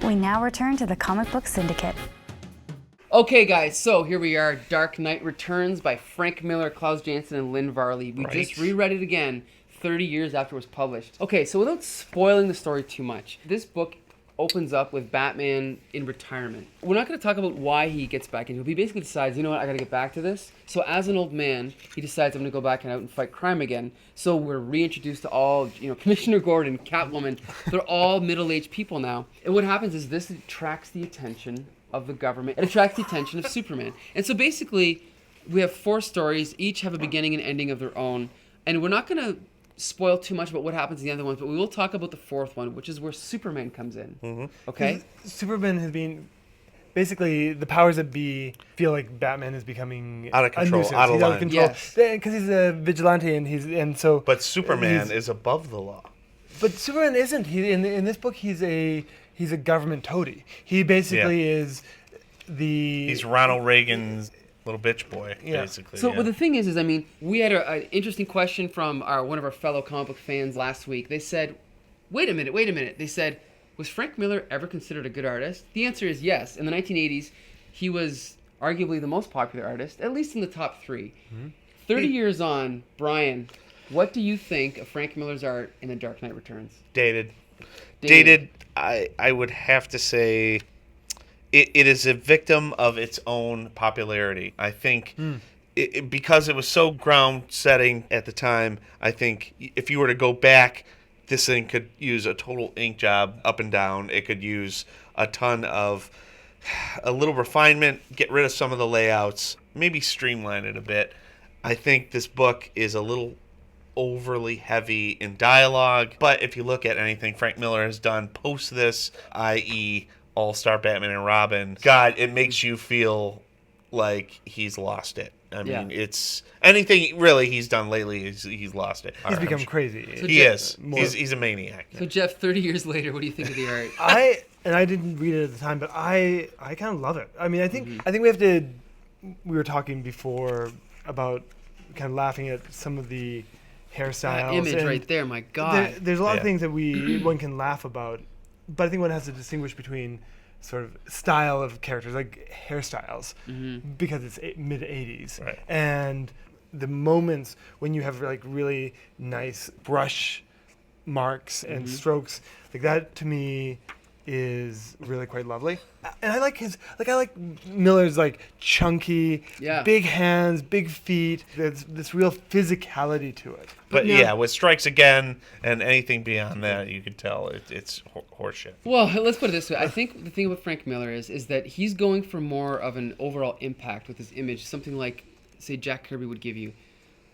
We now return to the Comic Book Syndicate. Okay, guys, so here we are. Dark Knight Returns by Frank Miller, Klaus Janson, and Lynn Varley. We just reread it again 30 years after it was published. Okay, so without spoiling the story too much, this book opens up with Batman in retirement. We're not going to talk about why he gets back into it. He basically decides, you know what, I got to get back to this. So as an old man, he decides I'm going to go back and out and fight crime again. So we're reintroduced to all, Commissioner Gordon, Catwoman. They're all middle-aged people now. And what happens is this attracts the attention of the government. It attracts the attention of Superman. And so basically, we have 4 stories. Each have a beginning and ending of their own. And we're not going to spoil too much about what happens in the other ones, but we will talk about the 4th one, which is where Superman comes in. Mm-hmm. Okay? Superman has been... Basically, the powers that be feel like Batman is becoming out of control, he's out of line. control, because he's a vigilante, and so. But Superman is above the law. But Superman isn't. In this book, he's a government toady. He basically is He's Ronald Reagan's little bitch boy, basically. So, well, the thing is, we had an interesting question from one of our fellow comic book fans last week. They said, wait a minute. They said, was Frank Miller ever considered a good artist? The answer is yes. In the 1980s, he was arguably the most popular artist, at least in the top 3. Mm-hmm. 30 years on, Brian, what do you think of Frank Miller's art in The Dark Knight Returns? Dated. I would have to say it is a victim of its own popularity. I think because it was so ground setting at the time, I think if you were to go back, this thing could use a total ink job up and down. It could use a ton of a little refinement, get rid of some of the layouts, maybe streamline it a bit. I think this book is a little overly heavy in dialogue, but if you look at anything Frank Miller has done post this, i.e. All-Star Batman and Robin, God, it makes you feel like he's lost it. I mean, it's anything really he's done lately. He's lost it. He's become crazy. So he is. He's a maniac. So Jeff, 30 years later, what do you think of the art? I didn't read it at the time, but I kind of love it. I mean, I think we have to. We were talking before about kind of laughing at some of the hairstyles. That image right there, my God. There's a lot of things that one can laugh about, but I think one has to distinguish between sort of style of characters, like hairstyles, because it's mid-'80s. Right. And the moments when you have like really nice brush marks and strokes, like that to me is really quite lovely. And I like Miller's like chunky, big hands, big feet. There's this real physicality to it. But with Strikes Again and anything beyond that, you can tell it's horseshit. Well, let's put it this way. I think the thing about Frank Miller is that he's going for more of an overall impact with his image, something like, say, Jack Kirby would give you.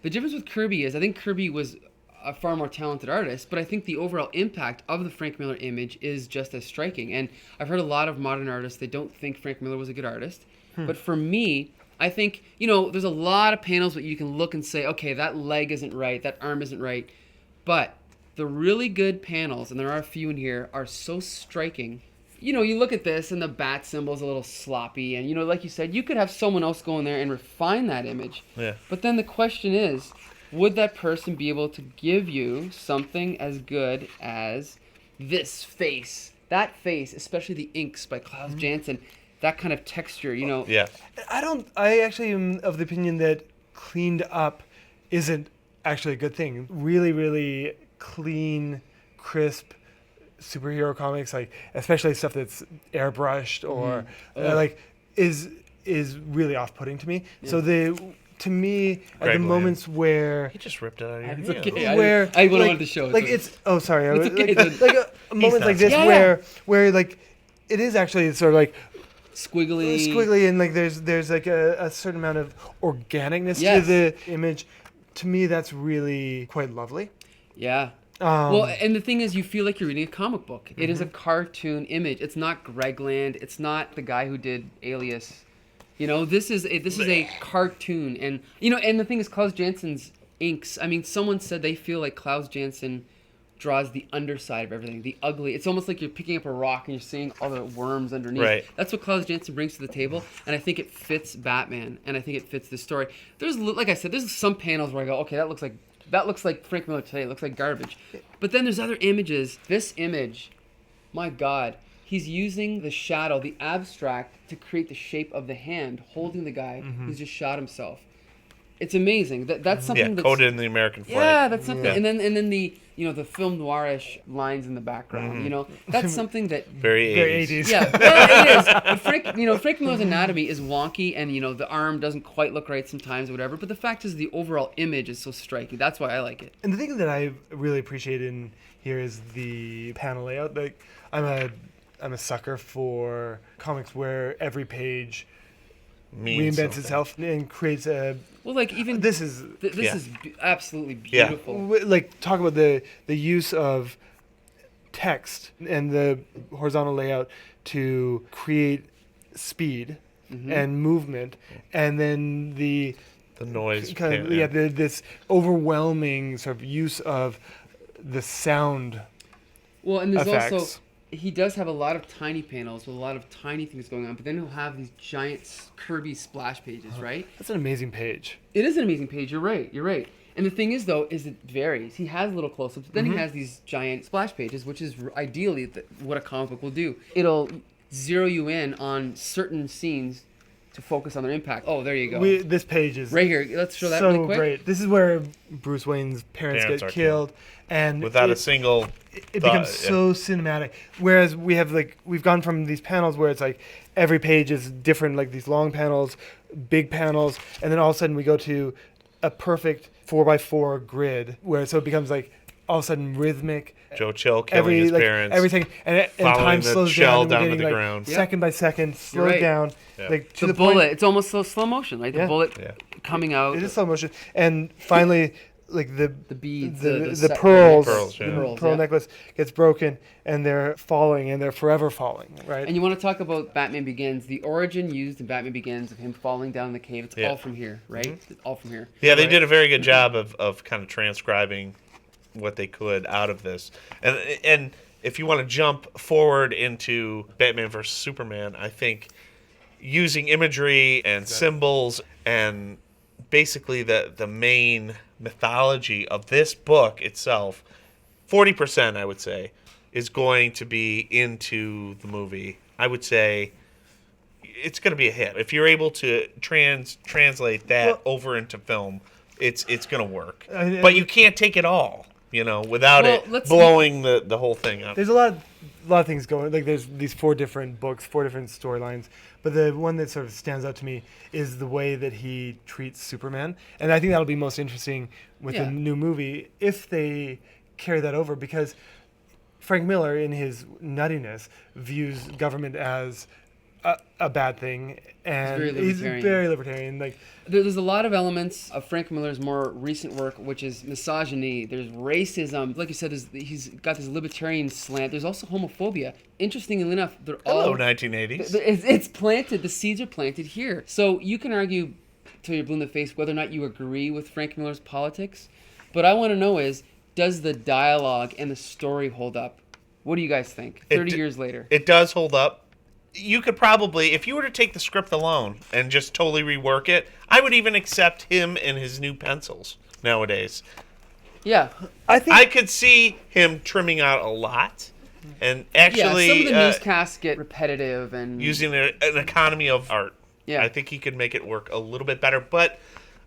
The difference with Kirby is I think Kirby was a far more talented artist, but I think the overall impact of the Frank Miller image is just as striking. And I've heard a lot of modern artists, they don't think Frank Miller was a good artist. But for me, I think, there's a lot of panels that you can look and say, okay, that leg isn't right, that arm isn't right. But the really good panels, and there are a few in here, are so striking. You look at this and the bat symbol's a little sloppy. And, like you said, you could have someone else go in there and refine that image. Yeah. But then the question is, would that person be able to give you something as good as this face? That face, especially the inks by Klaus Janson, that kind of texture, Yeah. I actually am of the opinion that cleaned up isn't actually a good thing. Really, really clean, crisp superhero comics, like especially stuff that's airbrushed or is really off-putting to me. Yeah. So to me, at the moments where he just ripped it out of your hand. It's okay. Where I went on the show. Like it's sorry. It's okay. Like a moment like this where like it is actually sort of like squiggly and like there's like a certain amount of organicness to the image. To me, that's really quite lovely. Yeah. Well, and the thing is, you feel like you're reading a comic book. It is a cartoon image. It's not Greg Land. It's not the guy who did Alias. This is a cartoon, and and the thing is, Klaus Janson's inks. I mean, someone said they feel like Klaus Janson draws the underside of everything, the ugly. It's almost like you're picking up a rock and you're seeing all the worms underneath. Right. That's what Klaus Janson brings to the table, and I think it fits Batman, and I think it fits the story. There's, like I said, there's some panels where I go, okay, that looks like Frank Miller today. It looks like garbage. But then there's other images. This image, my God. he's using the shadow, the abstract, to create the shape of the hand holding the guy who's just shot himself. It's amazing. That's something that's coded in the American flag. Yeah, that's something. Yeah. And then the the film noirish lines in the background. That's something that Very 80s. yeah, well, it is. But Frank Miller's anatomy is wonky, and the arm doesn't quite look right sometimes, or whatever. But the fact is, the overall image is so striking. That's why I like it. And the thing that I really appreciate in here is the panel layout. Like, I'm a sucker for comics where every page Means reinvents something. itself and creates a. Well, like even This is absolutely beautiful. like talk about the use of text and the horizontal layout to create speed and movement, and then the noise. kind of this overwhelming sort of use of the sound. Well, and there's effects. also he does have a lot of tiny panels with a lot of tiny things going on, but then he'll have these giant Kirby splash pages, right? That's an amazing page. It is an amazing page. You're right. And the thing is, though, is it varies. He has little close-ups, but then he has these giant splash pages, which is ideally what a comic book will do. It'll zero you in on certain scenes to focus on their impact. Oh, there you go. This page is Right here. Let's show that so really quick. great. This is where Bruce Wayne's parents Parents get are killed, and Without a single. it becomes so cinematic. Whereas we've gone from these panels where it's like every page is different, like these long panels, big panels, and then all of a sudden we go to a perfect 4x4 grid where it becomes like all of a sudden rhythmic. Joe Chill killing his parents. Everything, and time the slows shell down. down And to we're the getting, ground. second by second, slowed right. down, Yeah. like to The the bullet. point. It's almost slow motion, right? The Yeah. bullet Yeah. coming out. It is slow motion, and finally, like the beads, the set- pearls, Pearls, the yeah. pearls, pearl yeah. necklace gets broken, and they're falling, and they're forever falling, right? And you want to talk about Batman Begins? The origin used in Batman Begins of him falling down in the cave. It's all from here, right? It's all from here. Yeah, they Right. did a very good job of kind of transcribing what they could out of this. And if you want to jump forward into Batman versus Superman, I think using imagery and symbols and basically the main mythology of this book itself, 40%, I would say, is going to be into the movie. I would say it's going to be a hit. If you're able to translate that over into film, it's going to work. But you can't take it all, without it blowing the whole thing up. There's a lot of things going. Like there's these 4 different books, 4 different storylines. But the one that sort of stands out to me is the way that he treats Superman, and I think that'll be most interesting with the new movie if they carry that over, because Frank Miller, in his nuttiness, views government as a bad thing, and he's very libertarian. Like there's a lot of elements of Frank Miller's more recent work, which is misogyny. There's racism. Like you said, he's got this libertarian slant. There's also homophobia. Interestingly enough, they're all 1980s. It's planted. The seeds are planted here. So you can argue till you're blue in the face whether or not you agree with Frank Miller's politics. But I want to know is, does the dialogue and the story hold up? What do you guys think? 30 years later. It does hold up. You could probably, if you were to take the script alone and just totally rework it, I would even accept him and his new pencils nowadays. Yeah. I could see him trimming out a lot and actually some of the newscasts get repetitive and using an economy of art. Yeah. I think he could make it work a little bit better, but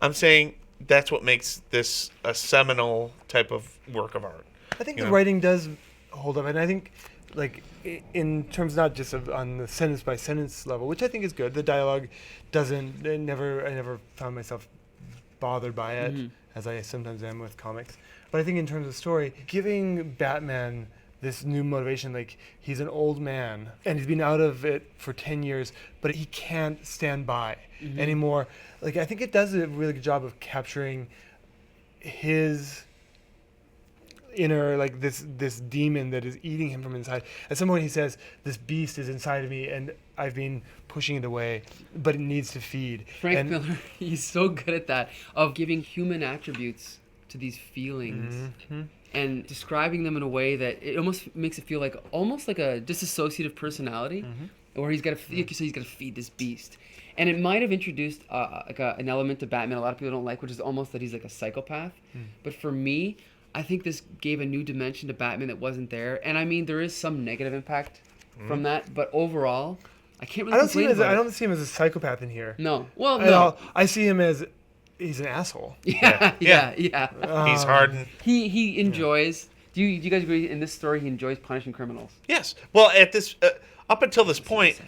I'm saying that's what makes this a seminal type of work of art. I think the writing does hold up, and I think, like, in terms not just of on the sentence by sentence level, which I think is good. The dialogue doesn't. I never found myself bothered by it, as I sometimes am with comics. But I think in terms of story, giving Batman this new motivation, like he's an old man and he's been out of it for 10 years, but he can't stand by anymore. Like, I think it does a really good job of capturing his inner, like this demon that is eating him from inside. At some point he says, this beast is inside of me and I've been pushing it away, but it needs to feed. Frank Miller, he's so good at that, of giving human attributes to these feelings and describing them in a way that it almost makes it feel like almost like a disassociative personality, where he's got to, like you said, he's got to feed this beast. And it might have introduced an element to Batman a lot of people don't like, which is almost that he's like a psychopath. But for me, I think this gave a new dimension to Batman that wasn't there. And I mean, there is some negative impact from that. But overall, I can't really I don't see complain him as about it. don't see him as a psychopath in here. No. Well, At no. all. I see him as he's an asshole. Yeah. He's hardened. He enjoys. Do you guys agree in this story he enjoys punishing criminals? Yes. Well, at this up until this point,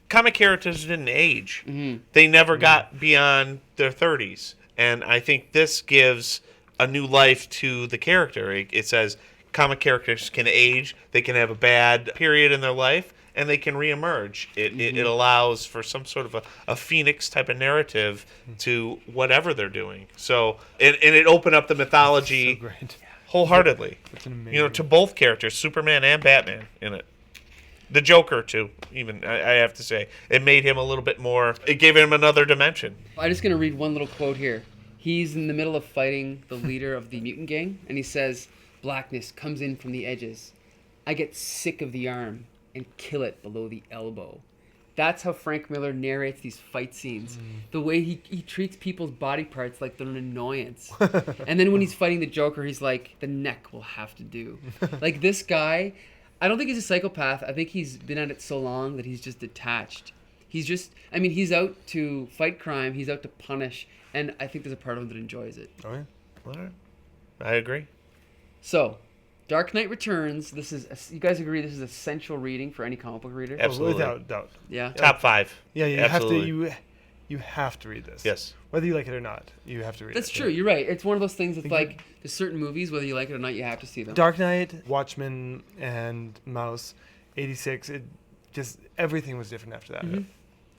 comic characters didn't age. They never got beyond their 30s, and I think this gives a new life to the character. It says comic characters can age, they can have a bad period in their life, and they can reemerge. It allows for some sort of a phoenix type of narrative to whatever they're doing. So, and it opened up the mythology So great. wholeheartedly. It's an amazing. You know, to both characters, Superman and Batman in it. The Joker, too, even, I have to say. It made him a little bit more, it gave him another dimension. I'm just going to read one little quote here. He's in the middle of fighting the leader of the mutant gang, and he says, "Blackness comes in from the edges. I get sick of the arm and kill it below the elbow." That's how Frank Miller narrates these fight scenes. The way he treats people's body parts like they're an annoyance. And then when he's fighting the Joker, he's like, the neck will have to do. Like, this guy, I don't think he's a psychopath. I think he's been at it so long that he's just detached. He's just, I mean, he's out to fight crime. He's out to punish. And I think there's a part of him that enjoys it. Oh, yeah. All right. I agree. So, Dark Knight Returns. This is, you guys agree this is essential reading for any comic book reader? Absolutely. Without doubt. Yeah. Top 5. Yeah, you Absolutely. have to you have to read this. Yes. Whether you like it or not, you have to read That's it. true. You're right. It's one of those things that's like, there's certain movies, whether you like it or not, you have to see them. Dark Knight, Watchmen, and Mouse, 86. It just everything was different after that.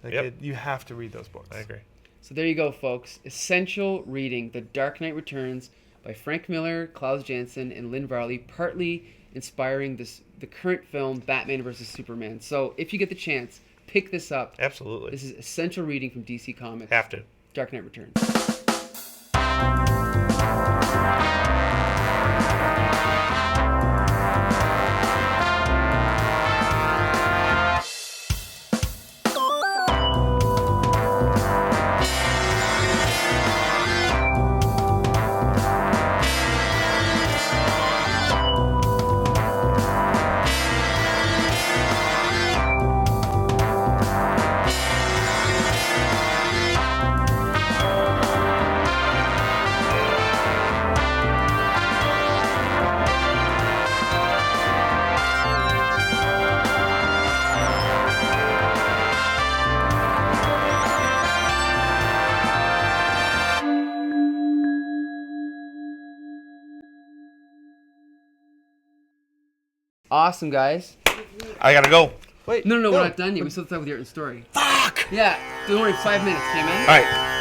Like Yep. you have to read those books. I agree. So there you go, folks. Essential reading: The Dark Knight Returns by Frank Miller, Klaus Janson, and Lynn Varley, partly inspiring the current film Batman vs Superman. So if you get the chance, pick this up. Absolutely. This is essential reading from DC Comics. Have to. Dark Knight Returns. Awesome, guys. I gotta go. Wait. No, we're not done yet. We still have to talk with your story. Fuck! Yeah, don't worry. 5 minutes, okay, man? All right.